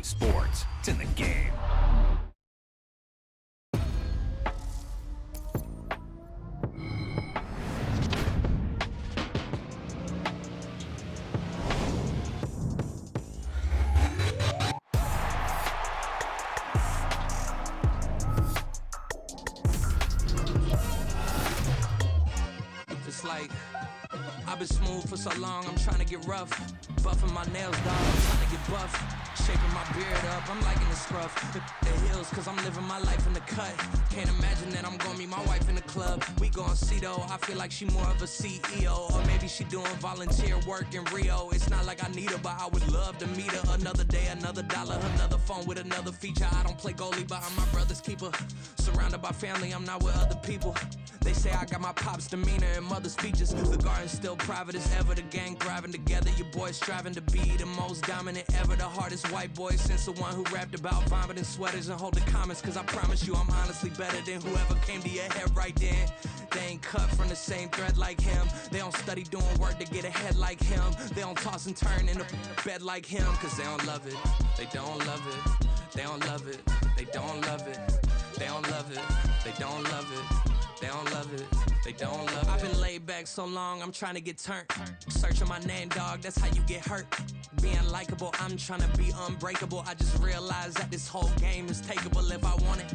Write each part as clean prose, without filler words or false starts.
Sports, it's in the game. It's like, I've been smooth for so long, I'm trying to get rough. Buffing my nails, dog, I'm trying to get buff. Shaping my beard up, I'm liking the scruff. The heels, cause I'm living my life in the cut. Can't imagine that I'm gonna meet my wife in the club. We gon' see though, I feel like she more of a CEO. Or maybe she doing volunteer work in Rio. It's not like I need her, but I would love to meet her. Another day, another dollar, another phone with another feature. I don't play goalie, but I'm my brother's keeper. Surrounded by family, I'm not with other people. They say I got my pop's demeanor and mother's features. The garden's still private as ever. The gang thriving together. Your boys striving to be the most dominant ever. The hardest white boy since the one who rapped about vomiting sweaters and holding comments. Cause I promise you I'm honestly better than whoever came to your head right then. They ain't cut from the same thread like him. They don't study doing work to get ahead like him. They don't toss and turn in the bed like him. Cause they don't love it. They don't love it. They don't love it. They don't love it. They don't love it. They don't love it. They don't love it, they don't love it. I've been laid back so long, I'm trying to get turned. Searching my name, dog, that's how you get hurt. Being likable, I'm trying to be unbreakable. I just realized that this whole game is takeable if I want it.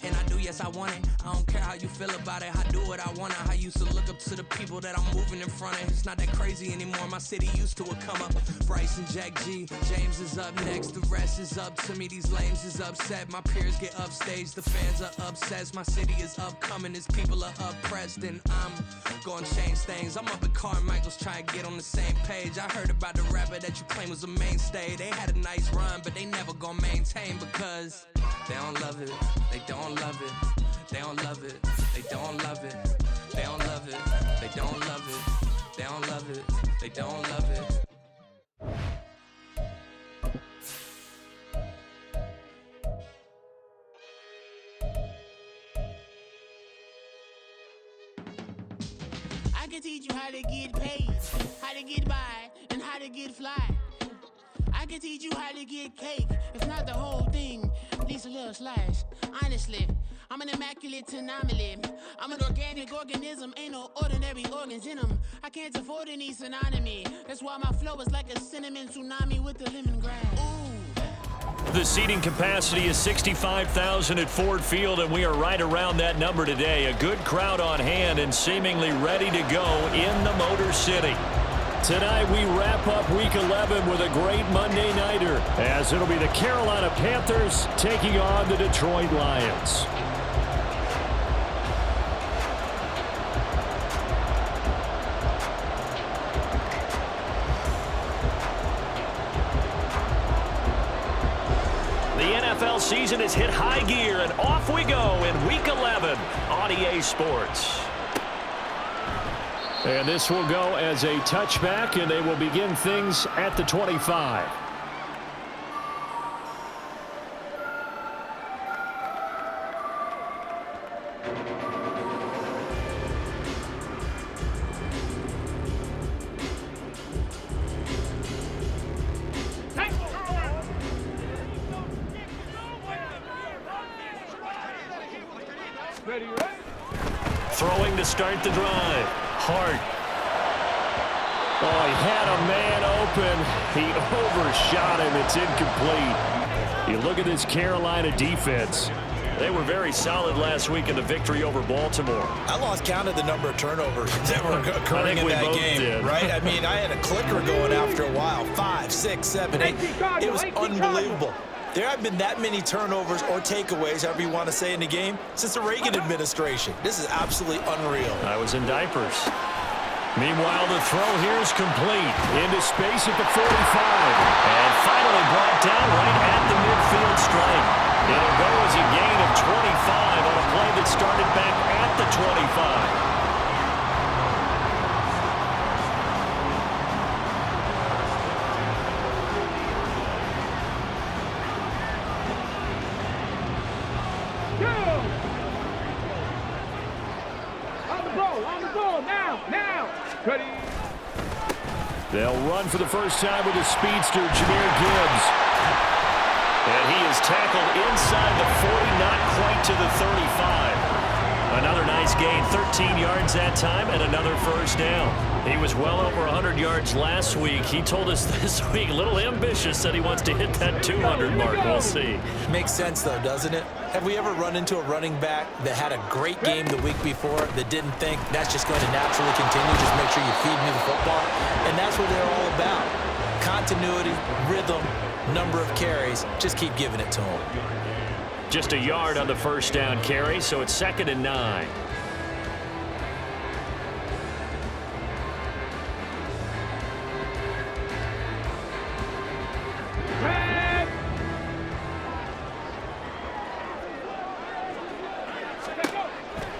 And I do, yes, I want it. I don't care how you feel about it, I do what I want it. I used to look up to the people that I'm moving in front of. It's not that crazy anymore, my city used to a come up. Bryce and Jack G, James is up next, the rest is up to me. These lames is upset, my peers get upstaged, the fans are obsessed. My city is upcoming, it's people are oppressed, and I'm gonna change things. I'm up at Carmichael's trying to get on the same page. I heard about the rapper that you claim was a mainstay. They had a nice run, but they never gonna maintain because they don't love it. They don't love it. They don't love it. They don't love it. They don't love it. They don't love it. They don't love it. They don't love it. I can teach you how to get paid, how to get by, and how to get fly. I can teach you how to get cake, if not the whole thing, at least a little slice. Honestly, I'm an immaculate anomaly. I'm an organic organism, ain't no ordinary organs in them. I can't afford any synonymy. That's why my flow is like a cinnamon tsunami with the lemongrass. Ooh. The seating capacity is 65,000 at Ford Field, and we are right around that number today. A good crowd on hand and seemingly ready to go in the Motor City. Tonight we wrap up Week 11 with a great Monday nighter, as it'll be the Carolina Panthers taking on the Detroit Lions. The NFL season has hit high gear, and off we go in Week 11 on EA Sports. And this will go as a touchback, and they will begin things at the 25. Throwing to start the drive. Hart. Oh, he had a man open. He overshot him. It's incomplete. You look at this Carolina defense. They were very solid last week in the victory over Baltimore. I lost count of the number of turnovers that were occurring in that game, right? I mean, I had a clicker going after a while. 5, 6, 7, 8. It was unbelievable. There have been that many turnovers or takeaways, however you want to say, in the game since the Reagan administration. This is absolutely unreal. I was in diapers. Meanwhile, the throw here is complete. Into space at the 45. And finally brought down right at the midfield stripe. It'll go as a gain of 25 on a play that started back at the 25. They'll run for the first time with a speedster, Jahmyr Gibbs. And he is tackled inside the 40, not quite to the 35. Another nice gain, 13 yards that time, and another first down. He was well over 100 yards last week. He told us this week, a little ambitious, said he wants to hit that 200 mark. We'll see. Makes sense, though, doesn't it? Have we ever run into a running back that had a great game the week before that didn't think that's just going to naturally continue? Just make sure you feed me the football. And that's what they're all about. Continuity, rhythm, number of carries. Just keep giving it to them. Just a yard on the first down carry, so it's 2nd and 9.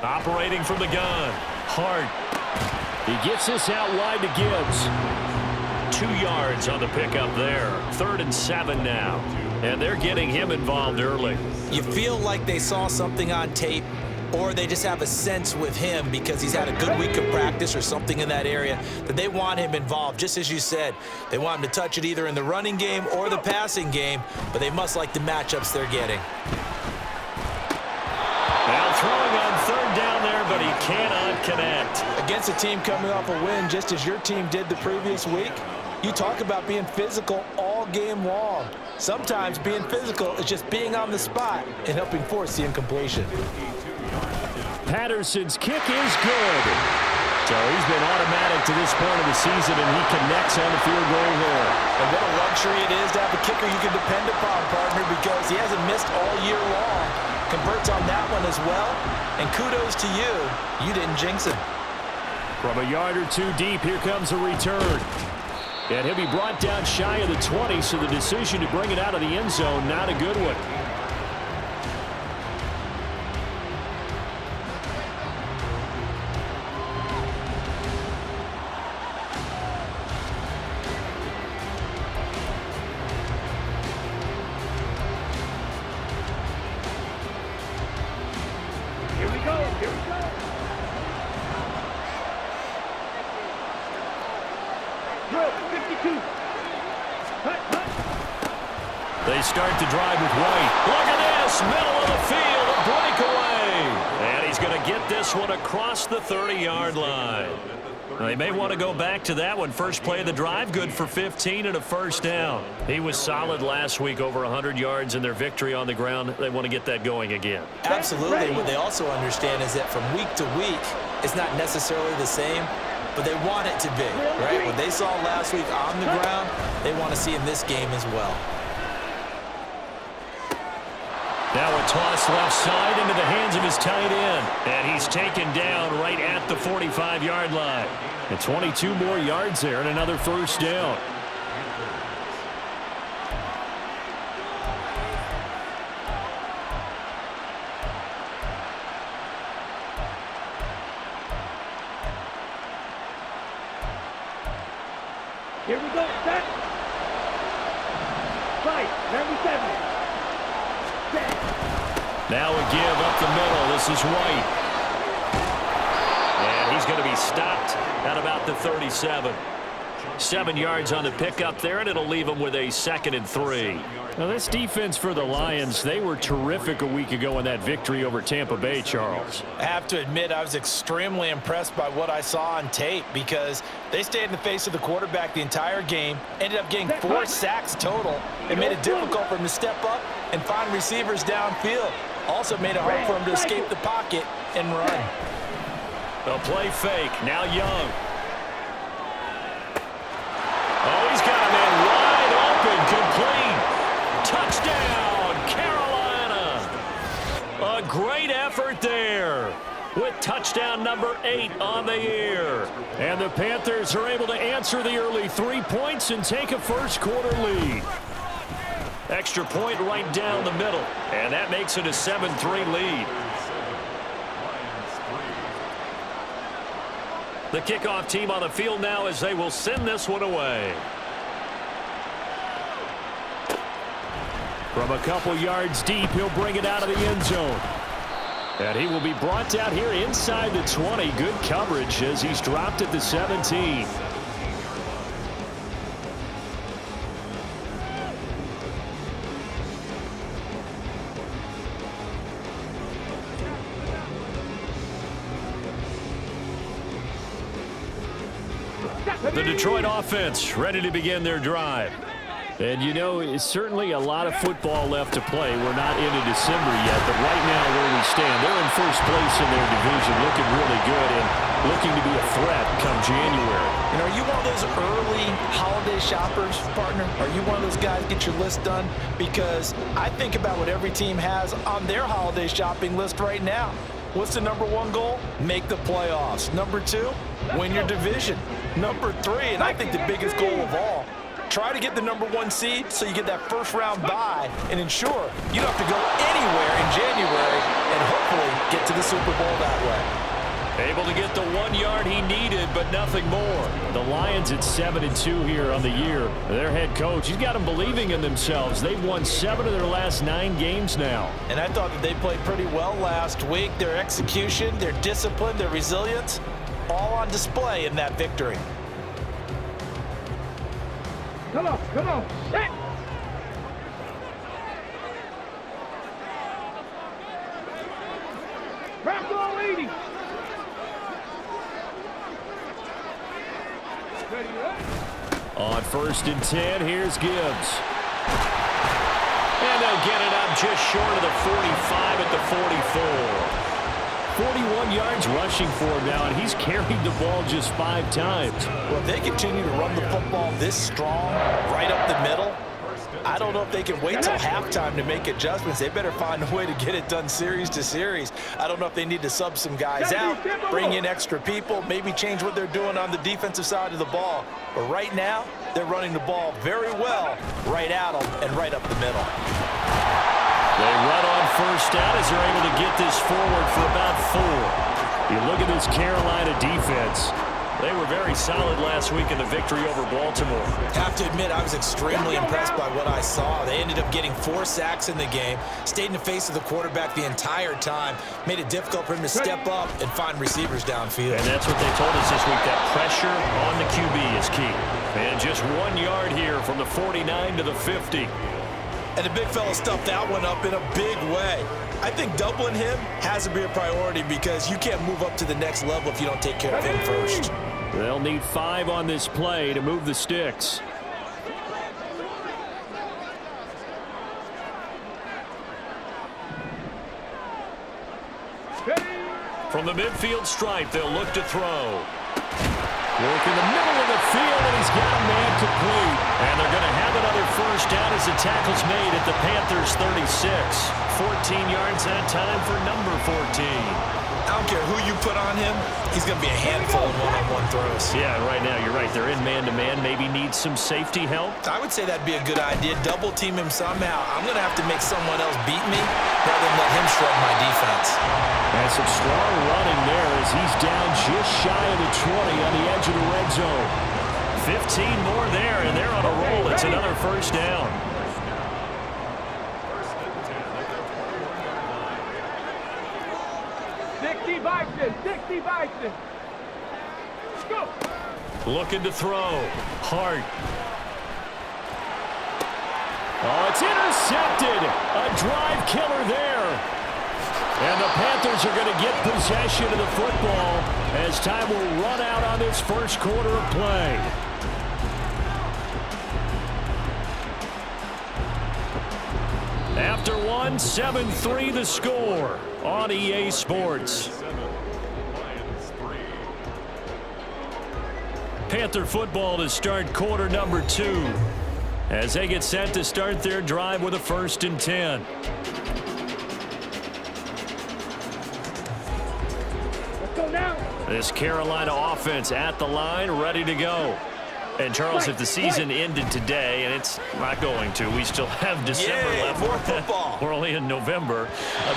Operating from the gun. Hart. He gets this out wide to Gibbs. 2 yards on the pickup there. 3rd and 7 now. And they're getting him involved early. You feel like they saw something on tape, or they just have a sense with him because he's had a good week of practice or something in that area that they want him involved. Just as you said, they want him to touch it either in the running game or the passing game, but they must like the matchups they're getting. Now throwing on 3rd down there, but he cannot connect. Against a team coming off a win, just as your team did the previous week, you talk about being physical all game long. Sometimes being physical is just being on the spot and helping force the incompletion. Patterson's kick is good. So he's been automatic to this point of the season, and he connects on the field goal there. And what a luxury it is to have a kicker you can depend upon, partner, because he hasn't missed all year long. Converts on that one as well. And kudos to you. You didn't jinx him. From a yard or two deep, here comes a return. And he'll be brought down shy of the 20, so the decision to bring it out of the end zone, not a good one. Here we go. Drill 52. They start the drive with White. Look at this, middle of the field, a breakaway. And he's going to get this one across the 30-yard line. They may want to go back to that one. First play of the drive, good for 15 and a first down. He was solid last week, over 100 yards in their victory on the ground. They want to get that going again. Absolutely. What they also understand is that from week to week, it's not necessarily the same, but they want it to be, right? What they saw last week on the ground, they want to see in this game as well. Now a toss left side into the hands of his tight end. And he's taken down right at the 45-yard line. And 22 more yards there and another first down. Here we go. Set. Fight. 97. Now a give up the middle. This is White. And he's going to be stopped at about the 37. 7 yards on the pickup there, and it'll leave him with a 2nd and 3. Now this defense for the Lions, they were terrific a week ago in that victory over Tampa Bay, Charles. I have to admit, I was extremely impressed by what I saw on tape because they stayed in the face of the quarterback the entire game, ended up getting 4 sacks total. It made it difficult for him to step up and find receivers downfield. Also made it hard for him to escape the pocket and run. A play fake. Now Young. Oh, he's got a man wide open, complete. Touchdown, Carolina. A great effort there with touchdown number 8 on the year. And the Panthers are able to answer the early 3 points and take a first quarter lead. Extra point right down the middle, and that makes it a 7-3 lead. The kickoff team on the field now as they will send this one away. From a couple yards deep, he'll bring it out of the end zone. And he will be brought down here inside the 20. Good coverage as he's dropped at the 17. The Detroit offense ready to begin their drive. And, you know, it's certainly a lot of football left to play. We're not into December yet, but right now where we stand, they're in first place in their division, looking really good and looking to be a threat come January. And are you one of those early holiday shoppers, partner? Are you one of those guys get your list done? Because I think about what every team has on their holiday shopping list right now. What's the number one goal? Make the playoffs. Number two, win your division. Number three, and I think the biggest goal of all, try to get the number one seed so you get that first round bye and ensure you don't have to go anywhere in January and hopefully get to the Super Bowl that way. Able to get the 1 yard he needed, but nothing more. The Lions at 7-2 here on the year. Their head coach, he's got them believing in themselves. They've won 7 of their last 9 games now. And I thought that they played pretty well last week. Their execution, their discipline, their resilience, all on display in that victory. Come on, come on. Set. Crack all 80. Ready, right? On 1st and 10, here's Gibbs. And they'll get it up just short of the 45 at the 44. 41 yards rushing for him now, and he's carried the ball just 5 times. Well, if they continue to run the football this strong, right up the middle, I don't know if they can wait till halftime to make adjustments. They better find a way to get it done series to series. I don't know if they need to sub some guys out, bring in extra people, maybe change what they're doing on the defensive side of the ball. But right now, they're running the ball very well right at them and right up the middle. They run on first down as they're able to get this forward for about 4. You look at this Carolina defense. They were very solid last week in the victory over Baltimore. I have to admit, I was extremely impressed by what I saw. They ended up getting 4 sacks in the game, stayed in the face of the quarterback the entire time, made it difficult for him to step up and find receivers downfield. And that's what they told us this week, that pressure on the QB is key. And just 1 yard here from the 49 to the 50. And the big fella stuffed that one up in a big way. I think doubling him has to be a priority because you can't move up to the next level if you don't take care of him first. They'll need 5 on this play to move the sticks. From the midfield stripe, they'll look to throw. Work in the middle of the field, and he's got a man complete. And they're going to have another first down as the tackle's made at the Panthers' 36. 14 yards that time for number 14. I don't care who you put on him, he's going to be a handful in one-on-one throws. Yeah, right now you're right. They're in man-to-man. Maybe need some safety help. I would say that'd be a good idea. Double team him somehow. I'm going to have to make someone else beat me rather than let him shred my defense. And some strong running there as he's down just shy of the 20 on the edge of the red zone. 15 more there, and they're on a roll. It's another first down. Go. Looking to throw. Hart. Oh, it's intercepted. A drive killer there. And the Panthers are going to get possession of the football as time will run out on this first quarter of play. After 7-3 the score on EA Sports. Panther football to start quarter number 2 as they get set to start their drive with a 1st and 10. This Carolina offense at the line, ready to go. And, Charles, if the season ended today, and it's not going to, we still have December left. More football. We're only in November.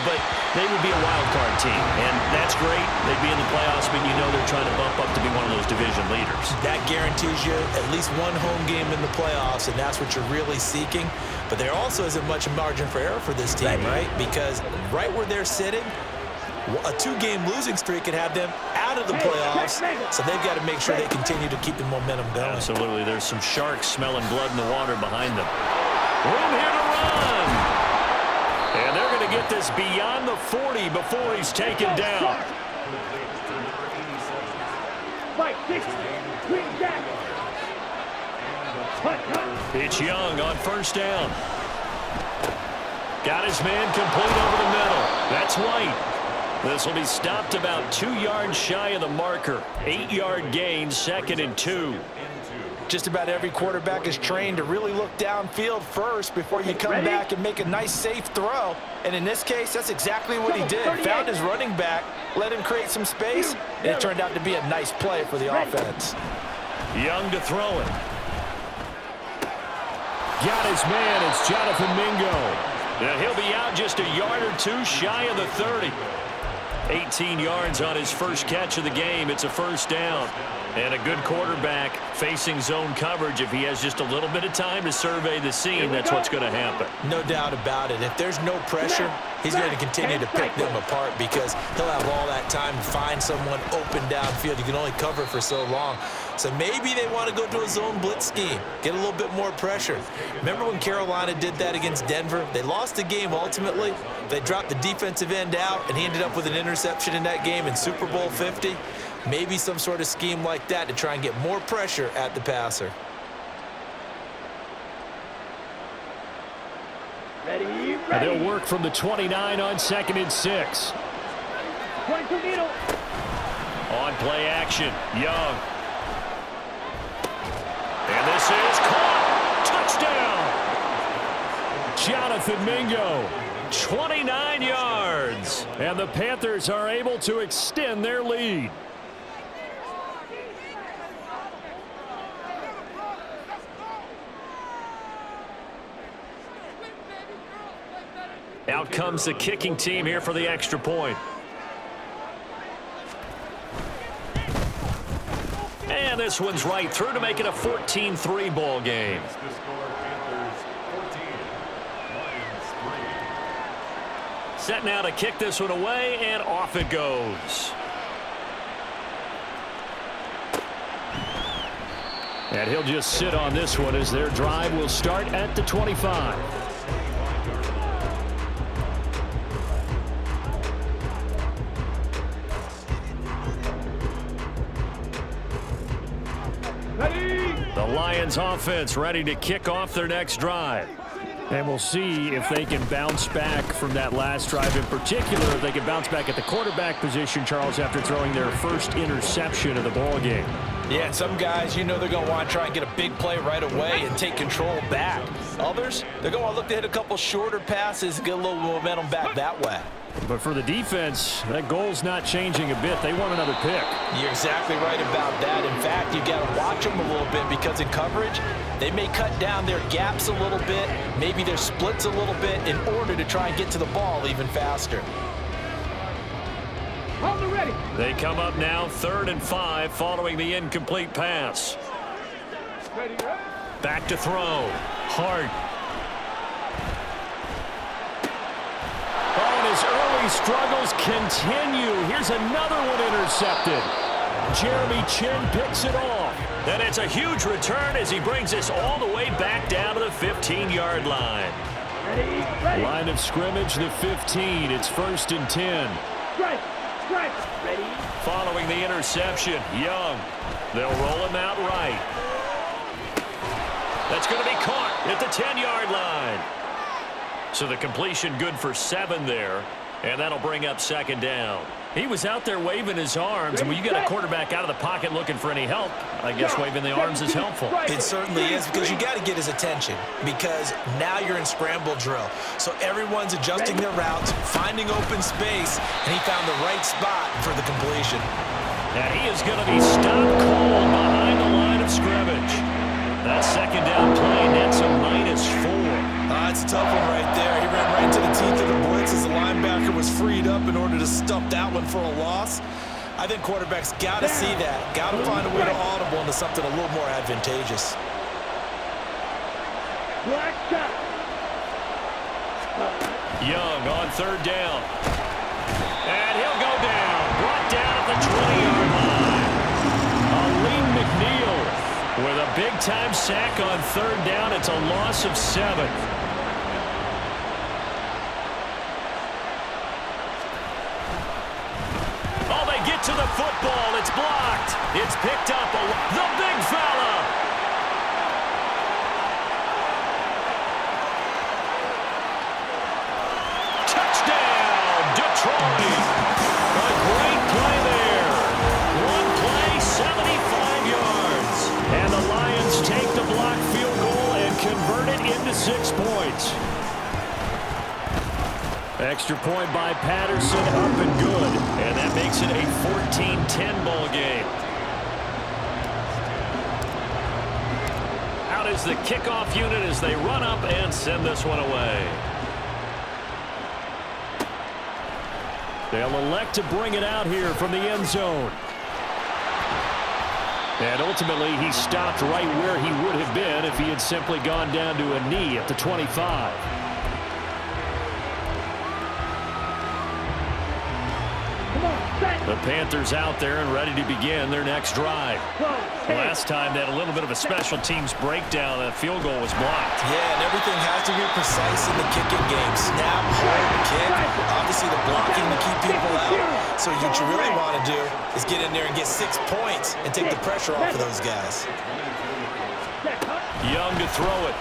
But they would be a wild card team, and that's great. They'd be in the playoffs, but you know they're trying to bump up to be one of those division leaders. That guarantees you at least one home game in the playoffs, and that's what you're really seeking. But there also isn't much margin for error for this team, right? Because right where they're sitting, a 2-game losing streak could have them out of the playoffs, so they've got to make sure they continue to keep the momentum going. Absolutely. There's some sharks smelling blood in the water behind them. Room here to run. And they're going to get this beyond the 40 before he's taken down. Fight, 6, swing jack. It's Young on first down. Got his man complete over the middle. That's White. This will be stopped about 2 yards shy of the marker. 8-yard gain, 2nd and 2. Just about every quarterback is trained to really look downfield first before you come back and make a nice, safe throw. And in this case, that's exactly what he did. Found his running back, let him create some space, and it turned out to be a nice play for the offense. Young to throw it. Got his man. It's Jonathan Mingo. And he'll be out just a yard or two shy of the 30. 18 yards on his first catch of the game. It's a first down. And a good quarterback facing zone coverage. If he has just a little bit of time to survey the scene, that's what's going to happen. No doubt about it. If there's no pressure, he's going to continue to pick them apart because he'll have all that time to find someone open downfield. You can only cover for so long. So maybe they want to go to a zone blitz scheme, get a little bit more pressure. Remember when Carolina did that against Denver? They lost the game ultimately. They dropped the defensive end out, and he ended up with an interception in that game in Super Bowl 50. Maybe some sort of scheme like that to try and get more pressure at the passer. Ready. And they'll work from the 29 on 2nd and 6. 22 needle. On play action, Young. And this is caught. Touchdown. Jonathan Mingo. 29 yards. And the Panthers are able to extend their lead. Out comes the kicking team here for the extra point. And this one's right through to make it a 14-3 ball game. Set now to kick this one away, and off it goes. And he'll just sit on this one as their drive will start at the 25. The Lions offense ready to kick off their next drive. And we'll see if they can bounce back from that last drive in particular. If they can bounce back at the quarterback position, Charles, after throwing their first interception of the ball game. Yeah, some guys, you know they're going to want to try and get a big play right away and take control back. Others, they're going to look to hit a couple shorter passes and get a little momentum back that way. But for the defense, that goal's not changing a bit. They want another pick. You're exactly right about that. In fact, you got to watch them a little bit because in coverage, they may cut down their gaps a little bit, maybe their splits a little bit in order to try and get to the ball even faster. Hold it ready. They come up now 3rd and 5 following the incomplete pass. Ready. Back to throw. Hart. Oh, and his early struggles continue. Here's another one intercepted. Jeremy Chin picks it off. And it's a huge return as he brings this all the way back down to the 15-yard line. Ready. Line of scrimmage, the 15. It's 1st and 10. Strike. Ready. Following the interception, Young. They'll roll him out right. That's going to be caught at the 10-yard line. So the completion good for 7 there, and that'll bring up 2nd down. He was out there waving his arms, and when you get a quarterback out of the pocket looking for any help, I guess waving the arms is helpful. It certainly is, because you got to get his attention, because now you're in scramble drill. So everyone's adjusting their routes, finding open space, and he found the right spot for the completion. And he is going to be stopped cold behind the line of scrimmage. That 2nd down play nets a -4. That's a tough one right there. He ran right into the teeth of the blitz as the linebacker was freed up in order to stuff that one for a loss. I think quarterbacks got to see that. Got to find a way to audible into something a little more advantageous. Black shot. Young on 3rd down. And he'll go down. Brought down at the 20-yard line. Aleem McNeil with a big-time sack on 3rd down. It's a loss of 7. Oh, they get to the football. It's blocked. It's picked to 6 points. Extra point by Patterson, up and good. And that makes it a 14-10 ball game. Out is the kickoff unit as they run up and send this one away. They'll elect to bring it out here from the end zone. And ultimately, he stopped right where he would have been if he had simply gone down to a knee at the 25. The Panthers out there and ready to begin their next drive. Last time they had a little bit of a special teams breakdown. That field goal was blocked. Yeah, and everything has to be precise in the kicking game. Snap, hold, kick. Obviously the blocking to keep people out. So what you really want to do is get in there and get 6 points and take the pressure off of those guys. Young to throw it.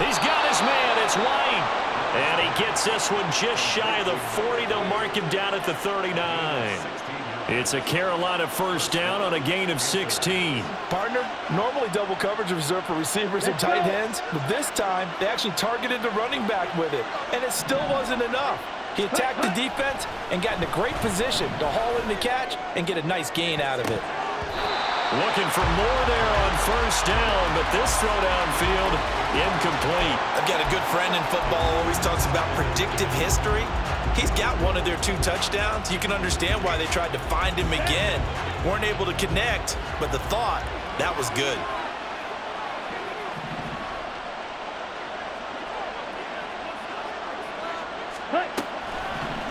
He's got his man. It's White. And he gets this one just shy of the 40. They'll mark him down at the 39. It's a Carolina first down on a gain of 16. Partner, normally double coverage is reserved for receivers and tight ends, but this time they actually targeted the running back with it, and it still wasn't enough. He attacked the defense and got in a great position to haul in the catch and get a nice gain out of it. Looking for more there on first down, but this throw downfield, incomplete. I've got a good friend in football who always talks about predictive history. He's got one of their 2 touchdowns. You can understand why they tried to find him again. Weren't able to connect, but the thought, that was good.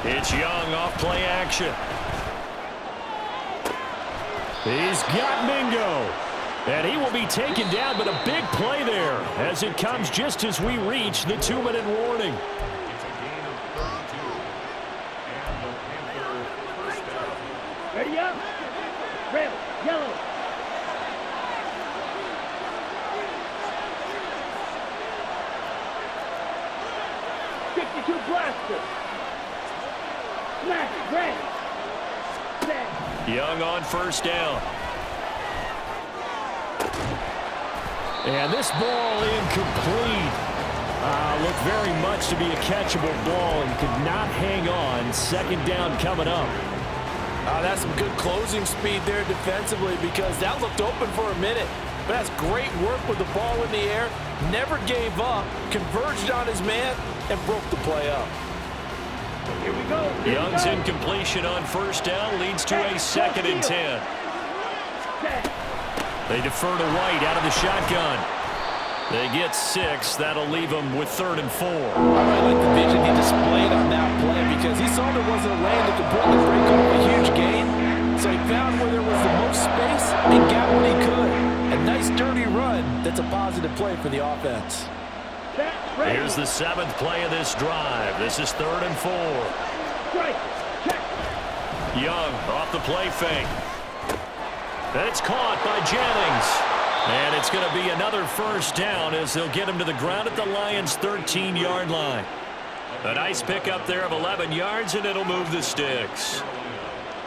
It's Young off play action. He's got Mingo. And he will be taken down, but a big play there as it comes just as we reach the 2-minute warning. Ready up. Red, yellow. .62 blaster. Smash, red. Set. Young on first down. And this ball incomplete. Looked very much to be a catchable ball and could not hang on. Second down coming up. That's some good closing speed there defensively because that looked open for a minute. But that's great work with the ball in the air. Never gave up, converged on his man, and broke the play up. Here we go. Young's incompletion on first down leads to a 2nd and 10. They defer to White out of the shotgun. They get 6. That'll leave them with 3rd and 4. I really like the vision he displayed on that play because he saw there wasn't a lane that could completely break off a huge gain. So he found where there was the most space and got what he could. A nice dirty run that's a positive play for the offense. Here's the 7th play of this drive. This is 3rd and 4. Young off the play fake. And it's caught by Jennings. And it's going to be another first down as they'll get him to the ground at the Lions' 13-yard line. A nice pickup there of 11 yards, and it'll move the sticks.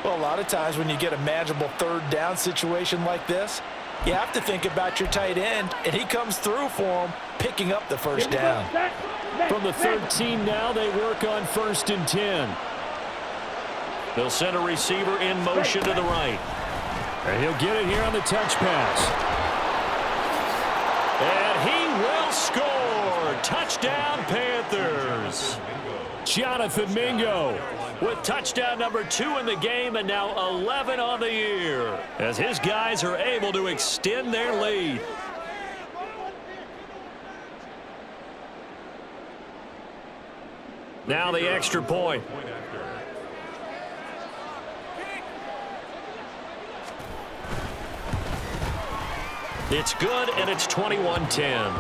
Well, a lot of times when you get a manageable 3rd down situation like this, you have to think about your tight end, and he comes through for him, picking up the first down. From the 13 now, they work on 1st and 10. They'll send a receiver in motion to the right. And he'll get it here on the touch pass. And he will score. Touchdown, Panthers. Jonathan Mingo with touchdown number 2 in the game and now 11 on the year as his guys are able to extend their lead. Now the extra point. It's good, and it's 21-10.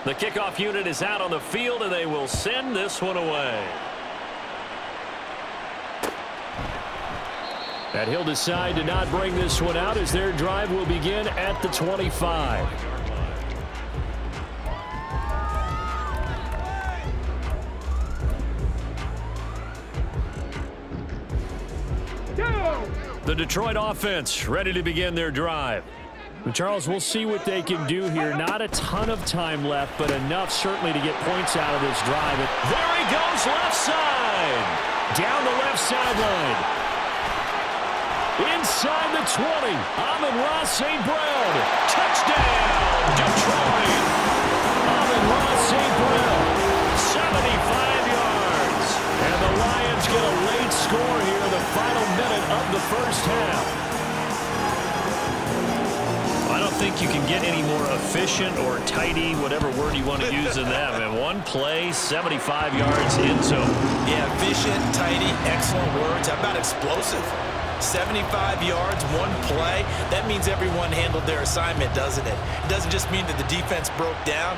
The kickoff unit is out on the field, and they will send this one away. And he'll decide to not bring this one out as their drive will begin at the 25. The Detroit offense ready to begin their drive. Charles, we'll see what they can do here. Not a ton of time left, but enough certainly to get points out of this drive. There he goes, left side. Down the left sideline. Inside the 20. Amon-Ra St. Brown. Touchdown, Detroit. Amon-Ra St. Brown, 75 yards. And the Lions get a late score here in the final minute of the first half. I don't think you can get any more efficient or tidy, whatever word you want to use in that. Man, one play, 75 yards in zone. Yeah, efficient, tidy, excellent words. How about explosive? 75 yards, one play. That means everyone handled their assignment, doesn't it? It doesn't just mean that the defense broke down.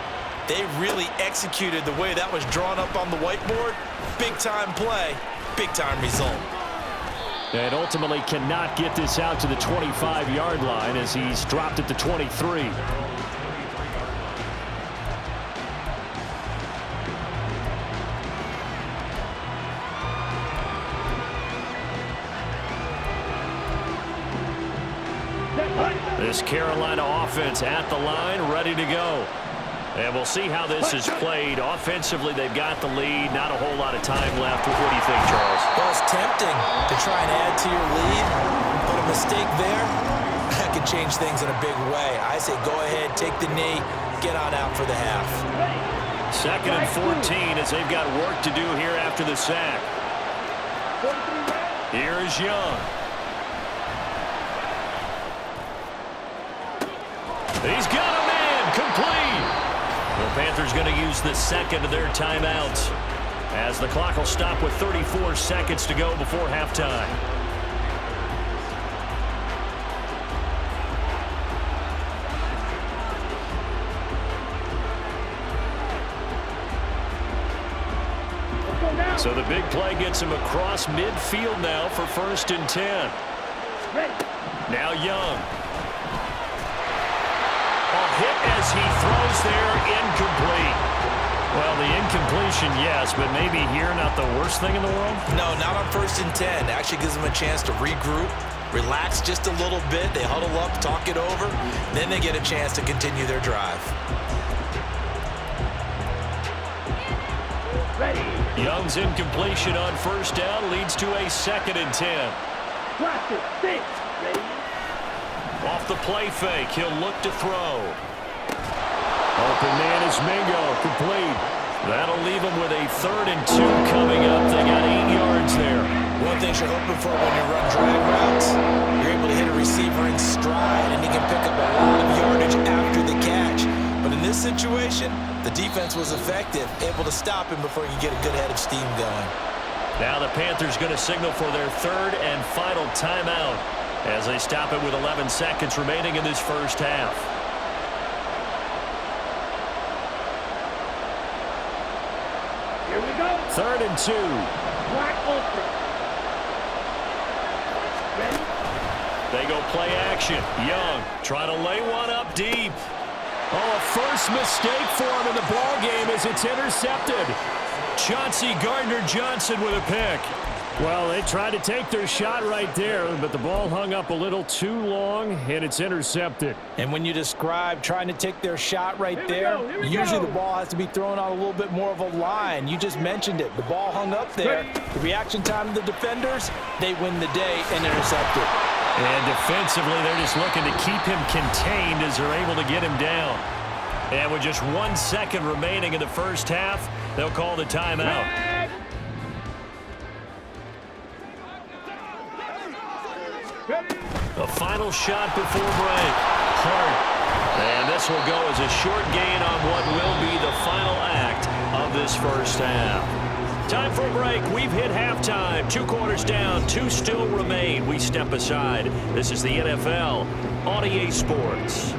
They really executed the way that was drawn up on the whiteboard. Big-time play, big-time result. And ultimately cannot get this out to the 25-yard line as he's dropped at the 23. This Carolina offense at the line, ready to go. And we'll see how this is played. Offensively, they've got the lead. Not a whole lot of time left. What do you think, Charles? Well, it's tempting to try and add to your lead, but a mistake there, that could change things in a big way. I say go ahead, take the knee, get on out for the half. 2nd and 14 as they've got work to do here after the sack. Here is Young. He's got a man, complete. The Panthers going to use the second of their timeouts as the clock will stop with 34 seconds to go before halftime. So the big play gets him across midfield now for 1st and 10. Now Young. Hit as he throws there, incomplete. Well, the incompletion, yes, but maybe here not the worst thing in the world? No, not on 1st and 10. Actually gives them a chance to regroup, relax just a little bit. They huddle up, talk it over, then they get a chance to continue their drive. Ready. Young's incompletion on 1st down leads to a 2nd and 10. Practice, 6. Ready. Off the play fake, he'll look to throw. Open man is Mingo, complete. That'll leave him with a 3rd and 2 coming up. They got 8 yards there. One thing you're hoping for when you run drag routes, you're able to hit a receiver in stride, and he can pick up a lot of yardage after the catch. But in this situation, the defense was effective, able to stop him before he could get a good head of steam going. Now the Panthers going to signal for their 3rd and final timeout as they stop it with 11 seconds remaining in this first half. Here we go. 3rd and 2. Black open. Ready. They go play action. Young trying to lay one up deep. Oh, a first mistake for him in the ball game as it's intercepted. Chauncey Gardner-Johnson with a pick. Well, they tried to take their shot right there, but the ball hung up a little too long, and it's intercepted. And when you describe trying to take their shot right there, usually the ball has to be thrown on a little bit more of a line. You just mentioned it. The ball hung up there. The reaction time of the defenders, they win the day and intercept it. And defensively, they're just looking to keep him contained as they're able to get him down. And with just 1 second remaining in the first half, they'll call the timeout. The final shot before break. Hart. And this will go as a short gain on what will be the final act of this first half. Time for a break. We've hit halftime. 2 quarters down. 2 still remain. We step aside. This is the NFL on EA Sports.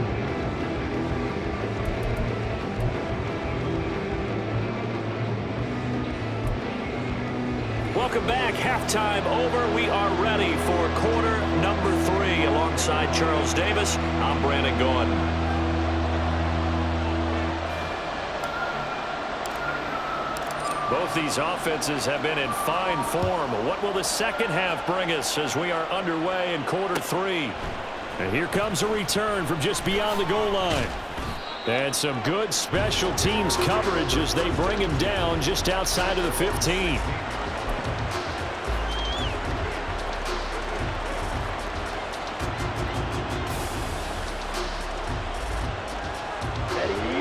Welcome back. Halftime over. We are ready for quarter number 3. Alongside Charles Davis, I'm Brandon Gordon. Both these offenses have been in fine form. What will the second half bring us as we are underway in quarter 3? And here comes a return from just beyond the goal line. And some good special teams coverage as they bring him down just outside of the 15.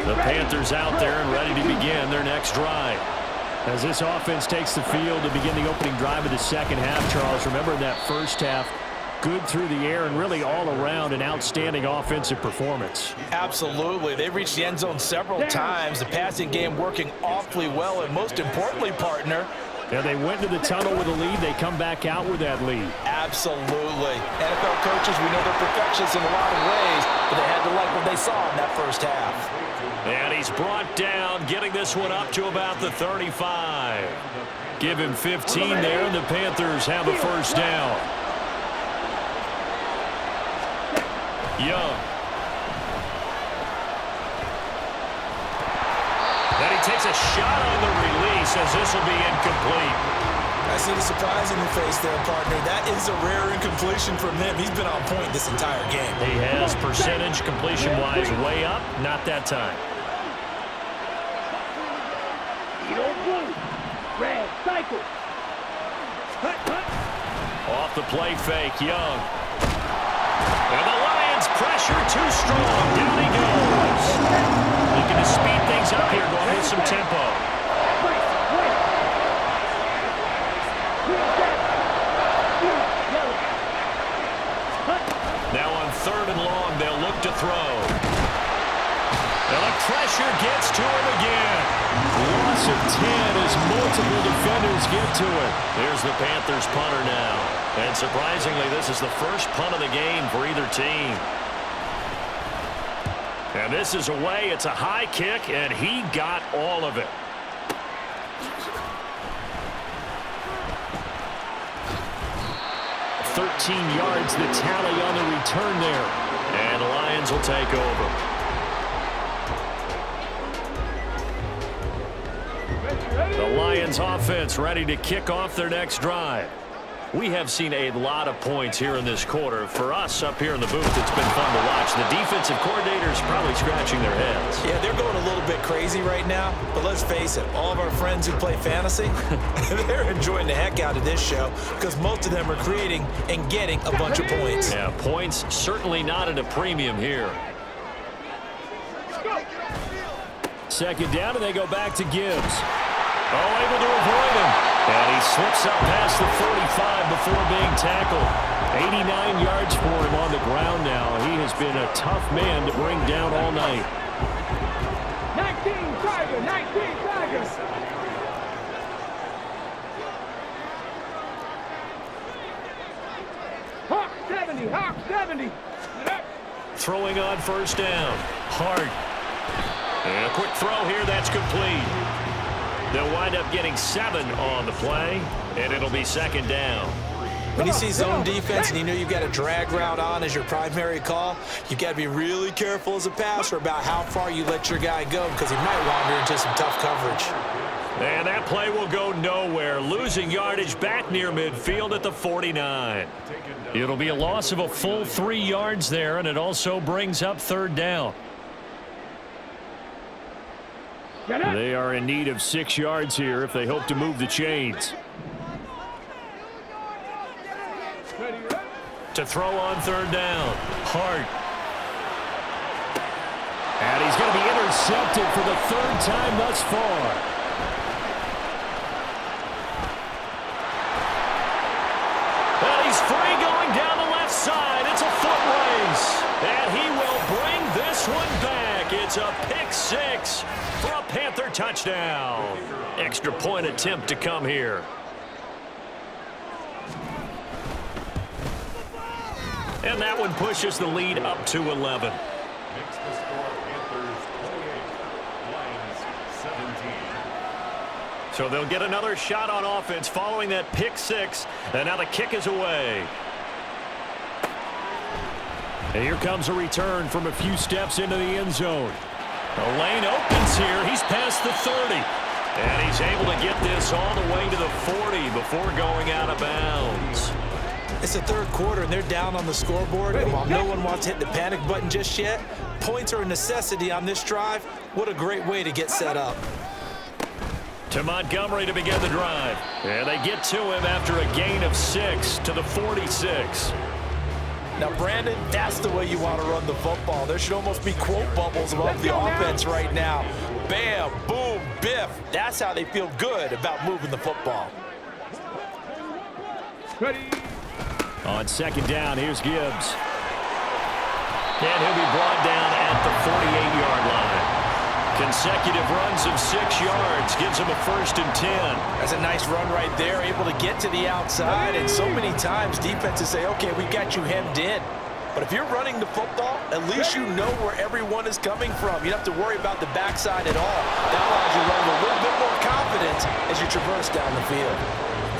The Panthers out there and ready to begin their next drive. As this offense takes the field to begin the opening drive of the second half, Charles, remember in that first half, good through the air and really all around an outstanding offensive performance. Absolutely. They reached the end zone several times. The passing game working awfully well, and most importantly, partner, yeah, they went to the tunnel with a lead. They come back out with that lead. Absolutely. NFL coaches, we know they're perfectionists in a lot of ways, but they had to like what they saw in that first half. And he's brought down, getting this one up to about the 35. Give him 15 there, and the Panthers have a first down. Young. Then he takes a shot on the release as this will be incomplete. I see the surprise in your face there, partner. That is a rare incompletion from him. He's been on point this entire game. He has percentage completion-wise way up. Not that time. Red, cycle. Off the play fake, Young. And the Lions pressure too strong. Down he goes. Looking to speed things up here, going with some tempo. Now on 3rd and long, they'll look to throw. And the pressure gets to him again. Loss of 10 as multiple defenders get to it. Here's the Panthers punter now. And surprisingly, this is the first punt of the game for either team. And this is away. It's a high kick, and he got all of it. $13 yards the tally on the return there. And the Lions will take over. The Lions offense ready to kick off their next drive. We have seen a lot of points here in this quarter. For us up here in the booth, it's been fun to watch. The defensive coordinators probably scratching their heads. Yeah, they're going a little bit crazy right now. But let's face it, all of our friends who play fantasy, they're enjoying the heck out of this show because most of them are creating and getting a bunch of points. Yeah, points certainly not at a premium here. Second down, and they go back to Gibbs. Oh, able to avoid him. And he slips up past the 45 before being tackled. 89 yards for him on the ground now. He has been a tough man to bring down all night. 19 Tigers. Hawk 70. Throwing on first down. Hart. And a quick throw here. That's complete. They'll wind up getting 7 on the play, and it'll be second down. When you see zone defense and you know you've got a drag route on as your primary call, you've got to be really careful as a passer about how far you let your guy go because he might wander into some tough coverage. And that play will go nowhere, losing yardage back near midfield at the 49. It'll be a loss of a full 3 yards there, and it also brings up third down. They are in need of 6 yards here if they hope to move the chains. To throw on third down. Hart. And he's going to be intercepted for the 3rd time thus far. And he's free going down the left side. It's a foot race. And he will bring this one back. It's a pick 6 for a Panther touchdown. Extra point attempt to come here. And that one pushes the lead up to 11. Makes the score Panthers 28, Lions 17. So they'll get another shot on offense following that pick 6. And now the kick is away. And here comes a return from a few steps into the end zone. The lane opens here. He's past the 30. And he's able to get this all the way to the 40 before going out of bounds. It's the third quarter, and they're down on the scoreboard. And while no one wants to hit the panic button just yet, points are a necessity on this drive. What a great way to get set up. To Montgomery to begin the drive. And they get to him after a gain of 6 to the 46. Now, Brandon, that's the way you want to run the football. There should almost be quote bubbles above the offense right now. Bam, boom, biff. That's how they feel good about moving the football. Ready. On second down, here's Gibbs. And he'll be brought down at the 48-yard line. Consecutive runs of 6 yards gives him a 1st and 10. That's a nice run right there, able to get to the outside. And so many times defenses say, okay, we got you hemmed in. But if you're running the football, at least you know where everyone is coming from. You don't have to worry about the backside at all. That allows you to run with a little bit more confidence as you traverse down the field.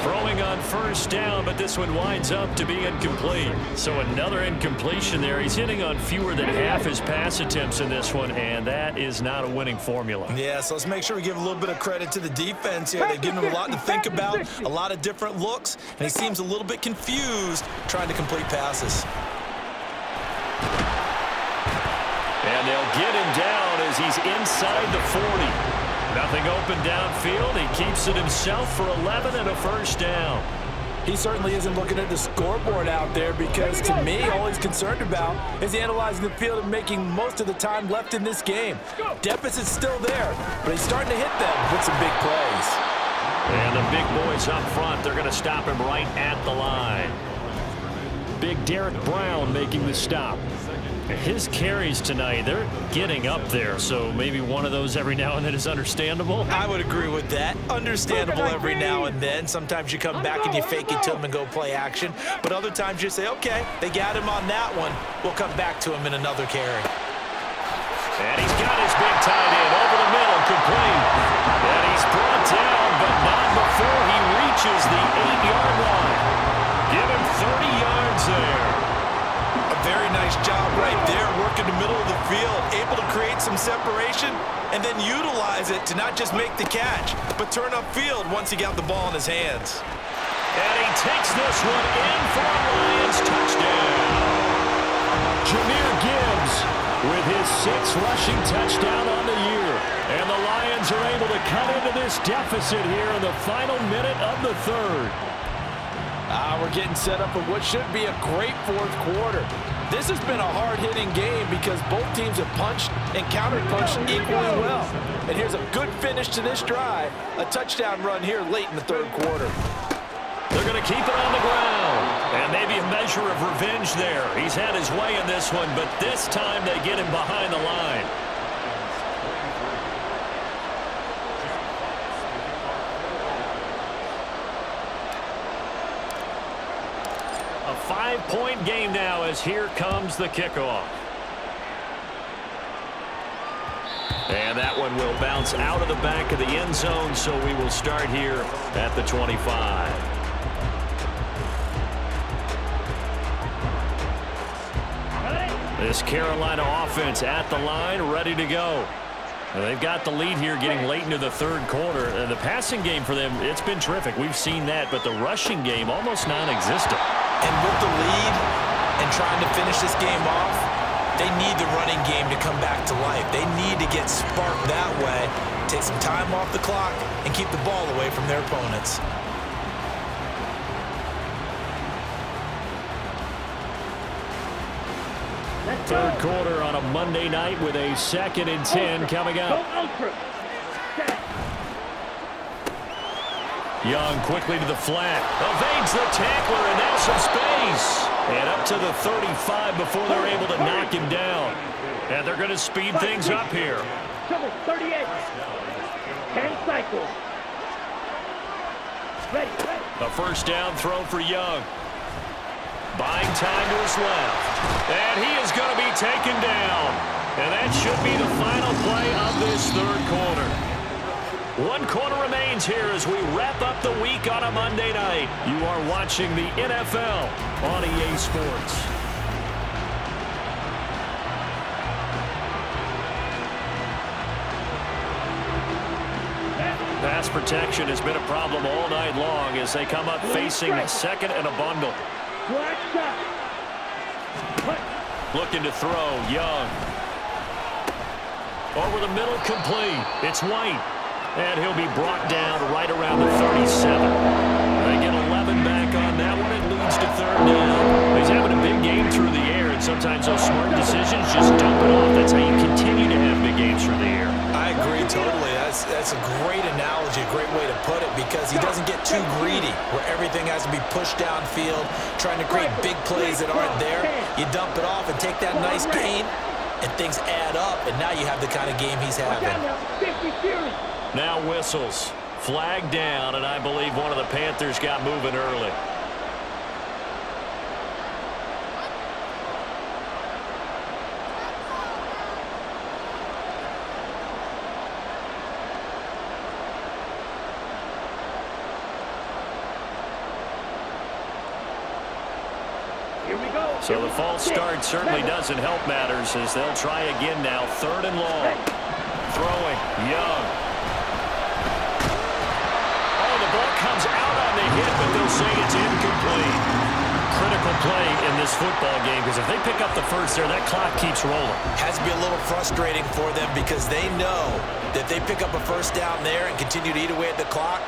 Throwing on 1st down, but this one winds up to be incomplete. So another incompletion there. He's hitting on fewer than half his pass attempts in this one, and that is not a winning formula. Yeah, so let's make sure we give a little bit of credit to the defense here. They've given him a lot to think about, a lot of different looks, and he seems a little bit confused trying to complete passes. And they'll get him down as he's inside the 40. Nothing open downfield. He keeps it himself for 11 and a 1st down. He certainly isn't looking at the scoreboard out there because, to me, all he's concerned about is analyzing the field and making most of the time left in this game. Deficit's still there, but he's starting to hit them with some big plays. And the big boys up front, they're going to stop him right at the line. Big Derek Brown making the stop. His carries tonight, they're getting up there, so maybe one of those every now and then is understandable. I would agree with that. Understandable every now and then. Sometimes you come back and you fake it to him and go play action. But other times you say, okay, they got him on that one. We'll come back to him in another carry. And he's got his big tight end over the middle, complete. And he's brought down, but not before he reaches the 8-yard line. Give him 30 yards there. A very nice job right there, working the middle of the field, able to create some separation and then utilize it to not just make the catch, but turn upfield once he got the ball in his hands. And he takes this one in for a Lions touchdown. Jahmyr Gibbs with his 6th rushing touchdown on the year. And the Lions are able to cut into this deficit here in the final minute of the 3rd. We're getting set up for what should be a great 4th quarter. This has been a hard-hitting game because both teams have punched and counter-punched equally well. And here's a good finish to this drive, a touchdown run here late in the 3rd quarter. They're going to keep it on the ground. And maybe a measure of revenge there. He's had his way in this one, but this time they get him behind the line. A 5-point game now as here comes the kickoff. And that one will bounce out of the back of the end zone, so we will start here at the 25. This Carolina offense at the line, ready to go. And they've got the lead here getting late into the 3rd quarter. And the passing game for them, it's been terrific. We've seen that, but the rushing game almost non-existent. And with the lead and trying to finish this game off, they need the running game to come back to life. They need to get sparked that way, take some time off the clock, and keep the ball away from their opponents. Third quarter on a Monday night with a 2nd and 10 coming up. Young quickly to the flat. Evades the tackler, and now some space. And up to the 35 before they're able to knock him down. And they're going to speed things up here. 38. 10 cycles. Ready. A 1st down throw for Young. Buying time to his left. And he is going to be taken down. And that should be the final play of this 3rd quarter. 1 quarter remains here as we wrap up the week on a Monday night. You are watching the NFL on EA Sports. pass protection has been a problem all night long as they come up facing second and a bundle. Looking to throw, Young. Over the middle, complete. It's White. And he'll be brought down right around the 37. They get 11 back on that one. It leads to third down. He's having a big game through the air, and sometimes those smart decisions just dump it off. That's how you continue to have big games through the air. I agree totally. That's a great analogy, a great way to put it, because he doesn't get too greedy where everything has to be pushed downfield, trying to create big plays that aren't there. You dump it off and take that nice gain, and things add up, and now you have the kind of game he's having. Now whistles. Flag down, and I believe one of the Panthers got moving early. So the false start certainly doesn't help matters as they'll try again now. Third and long. Throwing. Young. Oh, the ball comes out on the hit, but they'll say it's incomplete. Critical play in this football game because if they pick up the first there, that clock keeps rolling. Has to be a little frustrating for them because they know that they pick up a first down there and continue to eat away at the clock,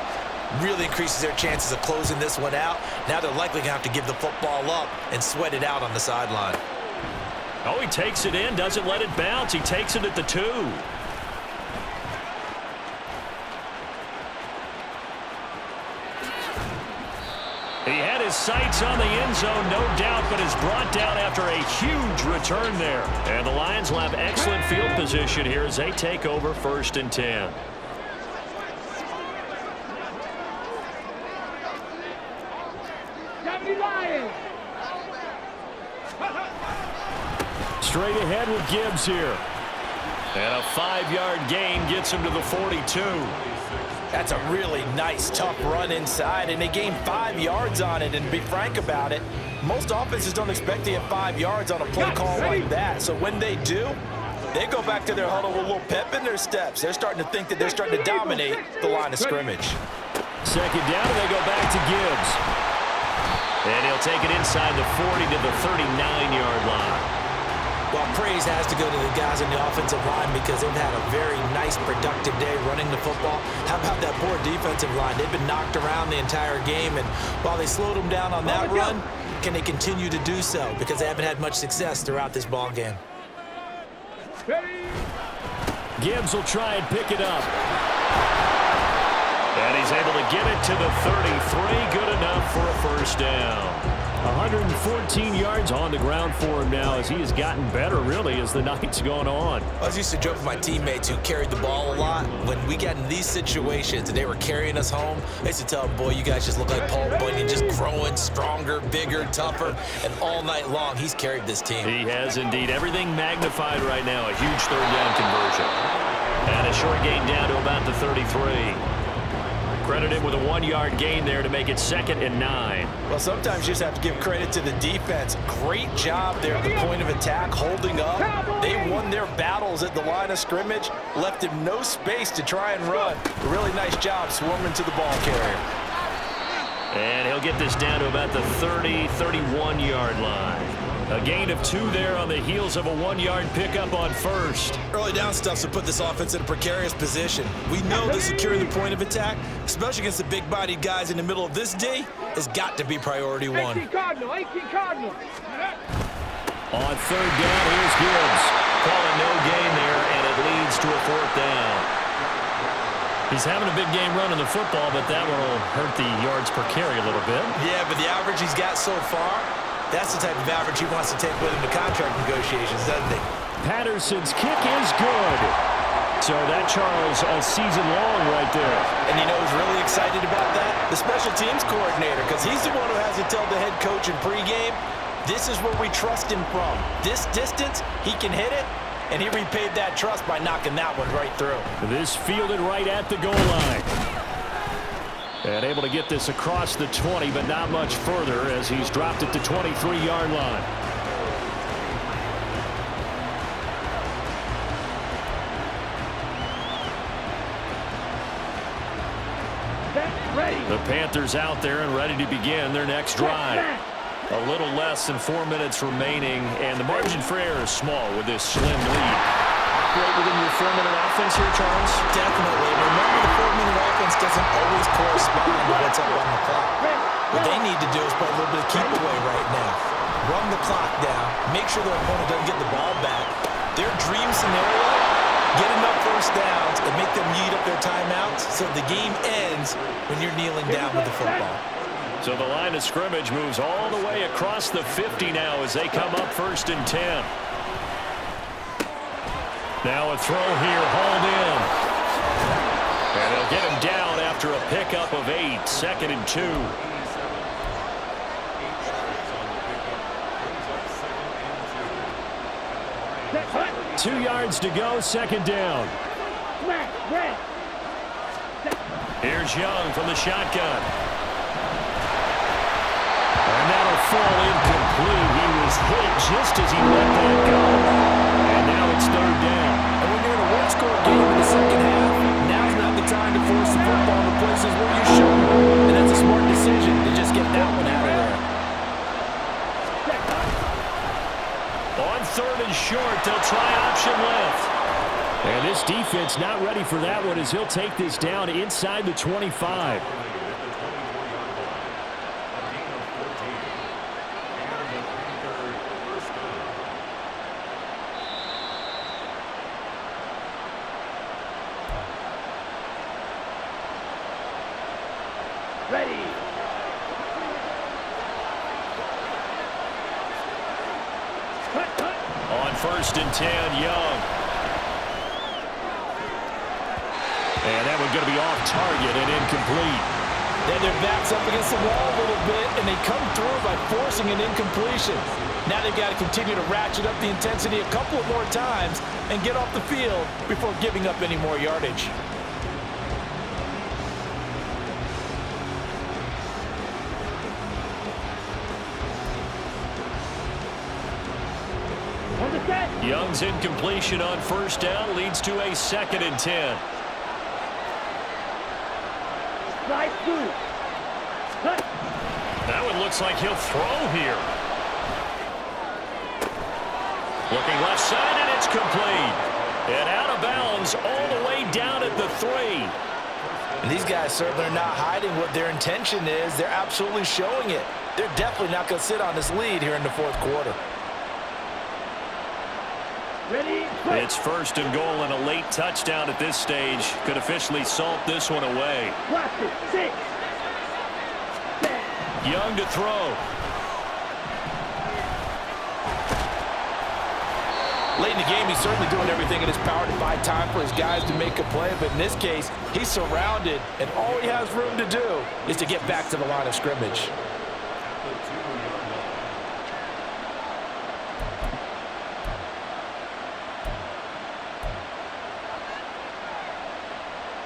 really increases their chances of closing this one out. Now they're likely going to have to give the football up and sweat it out on the sideline. Oh, he takes it in, doesn't let it bounce. He takes it at the 2. He had his sights on the end zone, no doubt, but is brought down after a huge return there. And the Lions will have excellent field position here as they take over 1st and 10. Straight ahead with Gibbs here. And a 5-yard gain gets him to the 42. That's a really nice, tough run inside, and they gained 5 yards on it. And to be frank about it, most offenses don't expect to get 5 yards on a play call like that. So when they do, they go back to their huddle with a little pep in their steps. They're starting to think that they're starting to dominate the line of scrimmage. Second down, and they go back to Gibbs. And he'll take it inside the 40 to the 39-yard line. Well, praise has to go to the guys in the offensive line because they've had a very nice, productive day running the football. How about that poor defensive line? They've been knocked around the entire game, and while they slowed them down on that run, can they continue to do so? Because they haven't had much success throughout this ball game. Gibbs will try and pick it up. And he's able to get it to the 33. Good enough for a first down. 114 yards on the ground for him now as he has gotten better, really, as the night's gone on. I was used to joke with my teammates who carried the ball a lot. When we got in these situations and they were carrying us home, I used to tell them, boy, you guys just look like Paul Bunyan, just growing stronger, bigger, tougher. And all night long, he's carried this team. He has indeed. Everything magnified right now. A huge third down conversion. And a short gain down to about the 33. Credited with a 1-yard gain there to make it 2nd and 9. Well, sometimes you just have to give credit to the defense. Great job there at the point of attack, holding up. They won their battles at the line of scrimmage, left him no space to try and run. A really nice job swarming to the ball carrier. And he'll get this down to about the 30, 31-yard line. A gain of 2 there on the heels of a 1-yard pickup on first. Early down stuff to put this offense in a precarious position. We know that securing the point of attack, especially against the big-bodied guys in the middle of this D, has got to be priority 1. 18 Cardinal. On third down, here's Gibbs. Calling no gain there, and it leads to a 4th down. He's having a big game running the football, but that one will hurt the yards per carry a little bit. Yeah, but the average he's got so far, that's the type of average he wants to take with him to contract negotiations, doesn't he? Patterson's kick is good. So that, Charles, a season long right there. And you know who's really excited about that? The special teams coordinator, because he's the one who has to tell the head coach in pregame, this is where we trust him from. This distance, he can hit it, and he repaid that trust by knocking that one right through. This fielded right at the goal line. And able to get this across the 20, but not much further as he's dropped it to 23-yard line. The Panthers out there and ready to begin their next drive. A little less than 4 minutes remaining, and the margin for error is small with this slim lead. Great within your 4-minute offense here, Charles? Definitely. Remember, the 4-minute offense doesn't always correspond to what's up on the clock. What they need to do is play a little bit of keep away right now. Run the clock down. Make sure their opponent doesn't get the ball back. Their dream scenario, get enough first downs and make them eat up their timeouts so the game ends when you're kneeling down with the football. So the line of scrimmage moves all the way across the 50 now as they come up 1st and 10. Now a throw here, hauled in. And they'll get him down after a pickup of 8, 2nd and 2. 2 yards to go, 2nd down. Here's Young from the shotgun. And that'll fall incomplete. He was hit just as he let that go. And now it's 3rd down. And when you're in a one-score game in the second half, now's not the time to force the football in places where you shouldn't. And that's a smart decision to just get that one out of there. On 3rd and short, they'll try option left. And this defense not ready for that one as he'll take this down inside the 25. Ready. On 1st and 10, Young. And that one's going to be off target and incomplete. Then their back's up against the wall a little bit, and they come through by forcing an incompletion. Now they've got to continue to ratchet up the intensity a couple more times and get off the field before giving up any more yardage. Young's incompletion on 1st down leads to a 2nd and 10. That one looks like he'll throw here. Looking left side, and it's complete. And out of bounds all the way down at the 3. And these guys certainly are not hiding what their intention is. They're absolutely showing it. They're definitely not going to sit on this lead here in the 4th quarter. Ready. It's 1st and goal, and a late touchdown at this stage could officially salt this one away. Watch it. 6. Young to throw. Late in the game, he's certainly doing everything in his power to buy time for his guys to make a play. But in this case, he's surrounded, and all he has room to do is to get back to the line of scrimmage.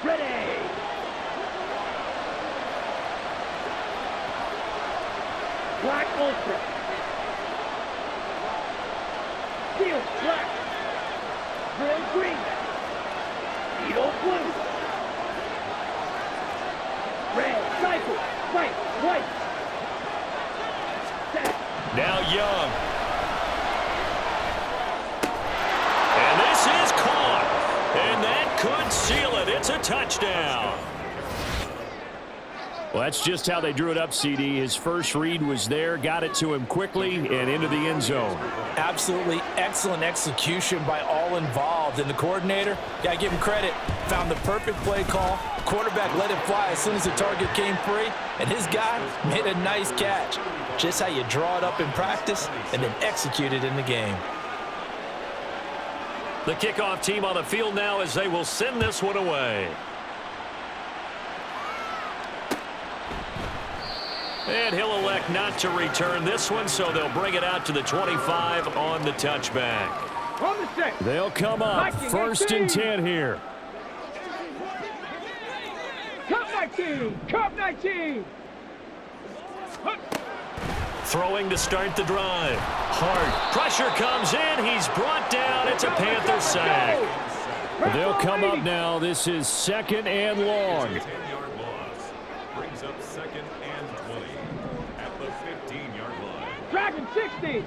Ready. Black Ultra. Steel black. Grill green. Beetle blue. Red cycle. White. Set. Now Young. And this is caught. And that could seal it. It's a touchdown. Well, that's just how they drew it up, CD. His first read was there, got it to him quickly, and into the end zone. Absolutely excellent execution by all involved. And the coordinator, got to give him credit, found the perfect play call. Quarterback let it fly as soon as the target came free, and his guy made a nice catch. Just how you draw it up in practice and then execute it in the game. The kickoff team on the field now as they will send this one away. And he'll elect not to return this one, so they'll bring it out to the 25 on the touchback. They'll come up 1st and 10 here. Cup 19. Throwing to start the drive. Hart. Pressure comes in. He's brought down. It's a Panther sack. They'll come up now. This is 2nd and long. brings up 2nd and 20 at the 15-yard line. Dragon 60.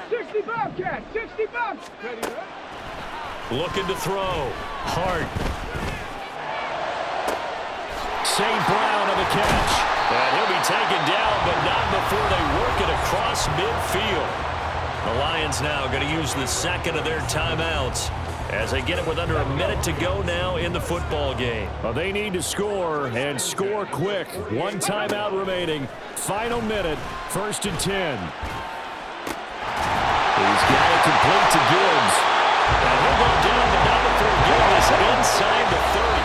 60 Bobcat, 60 Bobcat. Ready, right? Looking to throw. Hart. St. Brown on the catch. And he'll be taken down, but not before they work it across midfield. The Lions now going to use the second of their timeouts as they get it with under a minute to go now in the football game. Well, they need to score, and score quick. One timeout remaining. Final minute, 1st and 10. He's got it complete to Gibbs. And he'll go down, but not before getting this inside the 30.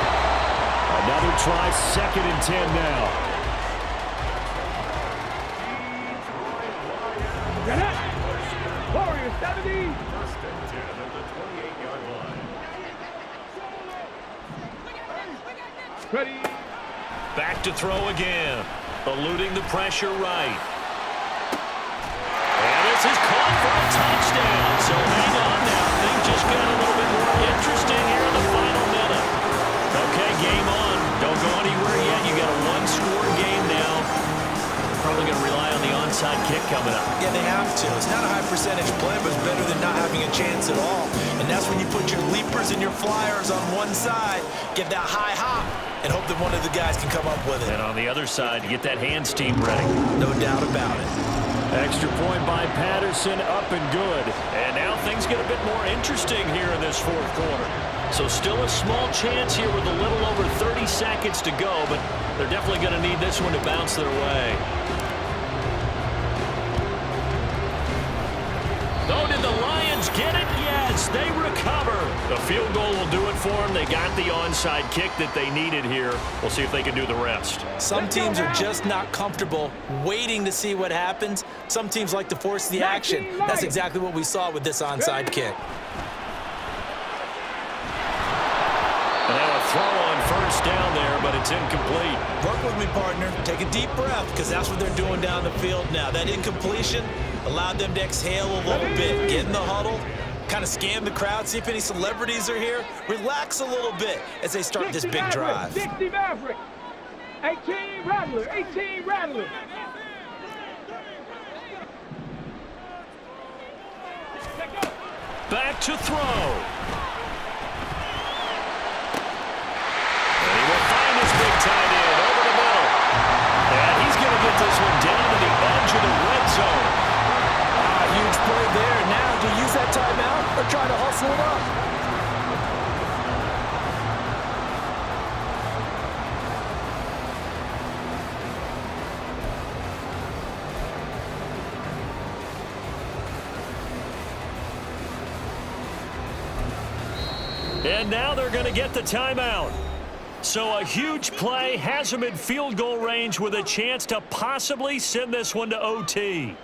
Another try, 2nd and 10 now. Get it. Warriors 70. 1st and 10 at the 28-yard line. Ready. Back to throw again. Eluding the pressure right. And this is caught for a touchdown. So hang on now. Things just got a little bit more interesting here in the final minute. Okay, game on. Don't go anywhere yet. You got a one-score game now. Probably going to rely on the onside kick coming up. Yeah, they have to. It's not a high percentage play, but it's better than not having a chance at all. And that's when you put your leapers and your flyers on one side, get that high hop, and hope that one of the guys can come up with it. And on the other side, you get that hands team ready. No doubt about it. Extra point by Patterson, up and good. And now things get a bit more interesting here in this fourth quarter. So still a small chance here with a little over 30 seconds to go, but they're definitely going to need this one to bounce their way. Oh, did the Lions get it? Yes, they recover. The field goal will do it for them. They got the onside kick that they needed here. We'll see if they can do the rest. Some teams are just not comfortable waiting to see what happens. Some teams like to force the action. That's exactly what we saw with this onside kick. And now a throw on first down there, but it's incomplete. Work with me, partner. Take a deep breath, because that's what they're doing down the field now. That incompletion allowed them to exhale a little bit, get in the huddle, kind of scan the crowd, see if any celebrities are here. Relax a little bit as they start this big drive. 60 Maverick. 18 Rattler. 18 Rattler. Back to throw. Big tight end over the middle. And he's going to get this one down to the edge of the red zone. Huge play there. Now, do you use that timeout or try to hustle it up? And now they're going to get the timeout. So a huge play has them in field goal range with a chance to possibly send this one to OT.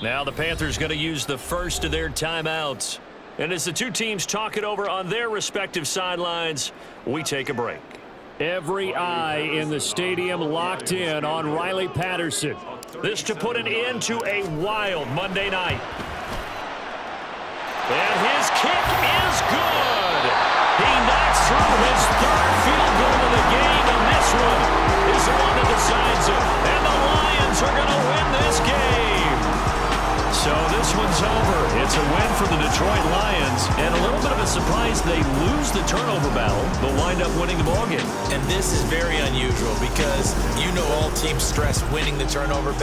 Now the Panthers going to use the first of their timeouts. And as the two teams talk it over on their respective sidelines, we take a break. Every eye in the stadium locked in on Riley Patterson. This to put an end to a wild Monday night. And his kick is good. He knocks through his third field goal of the game, and this one is the one that decides it. And the Lions are going to win this game. So this one's over. It's a win for the Detroit Lions, and a little bit of a surprise they lose the turnover battle, but wind up winning the ballgame. And this is very unusual because you know all teams stress winning the turnover battle.